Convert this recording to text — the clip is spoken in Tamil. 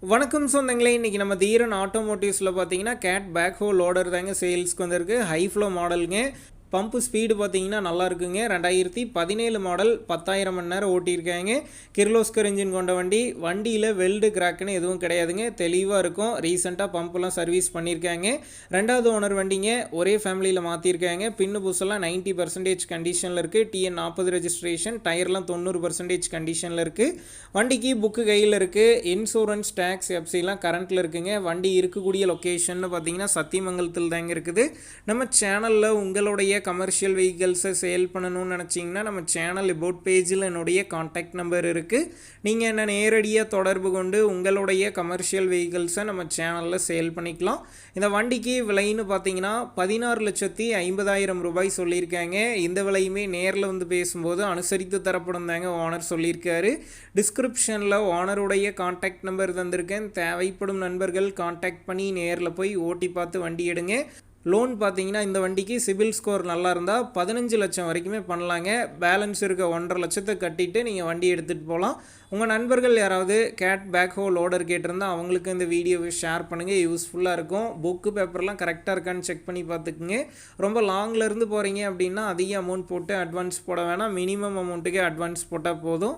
வணக்கம் சொந்தங்களே, இன்றைக்கி நம்ம தீரன் ஆட்டோமோட்டிவ்ஸில் பார்த்தீங்கன்னா கேட் பேக்ஹோ லோடர் தாங்க சேல்ஸ்க்கு வந்திருக்கு. ஹை ஃப்ளோ மாடலுங்க. பம்பு ஸ்பீடு பார்த்தீங்கன்னா நல்லா இருக்குங்க. 2017 மாடல், 10,000 மணி நேரம் ஓட்டியிருக்காங்க. கிர்லோஸ்கர் இன்ஜின் கொண்ட வண்டி. வண்டியில் வெல்டு கிராக்குன்னு எதுவும் கிடையாதுங்க, தெளிவாக இருக்கும். ரீசெண்டாக பம்பெலாம் சர்வீஸ் பண்ணியிருக்காங்க. ரெண்டாவது ஓனர் வண்டிங்க, ஒரே ஃபேமிலியில் மாற்றிருக்காங்க. பின்னு புதுசெல்லாம் 90% கண்டிஷனில் இருக்குது. TN 40 ரெஜிஸ்ட்ரேஷன், டயர்லாம் 90% கண்டிஷனில் இருக்குது. வண்டிக்கு புக்கு கையில் இருக்குது. இன்சூரன்ஸ், டேக்ஸ், எஃப்சிலாம் கரண்ட்டில் இருக்குங்க. வண்டி இருக்கக்கூடிய லொக்கேஷன் பார்த்தீங்கன்னா சத்தியமங்கலத்தில் தாங்க இருக்குது. நம்ம சேனலில் உங்களுடைய கமர்ஷியல் வெஹிக்கிள்ஸை சேல் பண்ணணும்னு நினச்சிங்கன்னா நம்ம சேனல் அபவுட் பேஜில் என்னுடைய காண்டாக்ட் நம்பர் இருக்குது. நீங்கள் என்ன நேரடியாக தொடர்பு கொண்டு உங்களுடைய கமர்ஷியல் வெஹிக்கிள்ஸை நம்ம சேனலில் சேல் பண்ணிக்கலாம். இந்த வண்டிக்கு விலைன்னு பார்த்தீங்கன்னா 16,50,000 ரூபாய் சொல்லியிருக்காங்க. இந்த விலையுமே நேரில் வந்து பேசும்போது அனுசரித்து தரப்படும் தாங்க ஓனர் சொல்லியிருக்காரு. டிஸ்கிரிப்ஷனில் ஓனருடைய காண்டாக்ட் நம்பர் தந்திருக்கேன். தேவைப்படும் நண்பர்கள் காண்டாக்ட் பண்ணி நேரில் போய் ஓட்டி பார்த்து வண்டி எடுங்க. லோன் பார்த்தீங்கன்னா இந்த வண்டிக்கு சிபில் ஸ்கோர் நல்லா இருந்தால் 15 லட்சம் வரைக்குமே பண்ணலாங்க. பேலன்ஸ் இருக்க 1,50,000 லட்சத்தை கட்டிட்டு நீங்கள் வண்டி எடுத்துகிட்டு போகலாம். உங்கள் நண்பர்கள் யாராவது கேட் பேக்ஹோ லோடர் கேட்டிருந்தால் அவங்களுக்கு இந்த வீடியோவை ஷேர் பண்ணுங்கள், யூஸ்ஃபுல்லாக இருக்கும். புக்கு பேப்பர்லாம் கரெக்டாக இருக்கான்னு செக் பண்ணி பார்த்துக்குங்க. ரொம்ப லாங்கில் இருந்து போகிறீங்க அப்படின்னா அதிக அமௌண்ட் போட்டு அட்வான்ஸ் போட வேணாம், மினிமம் அமௌண்ட்டுக்கே அட்வான்ஸ் போட்டால் போதும்.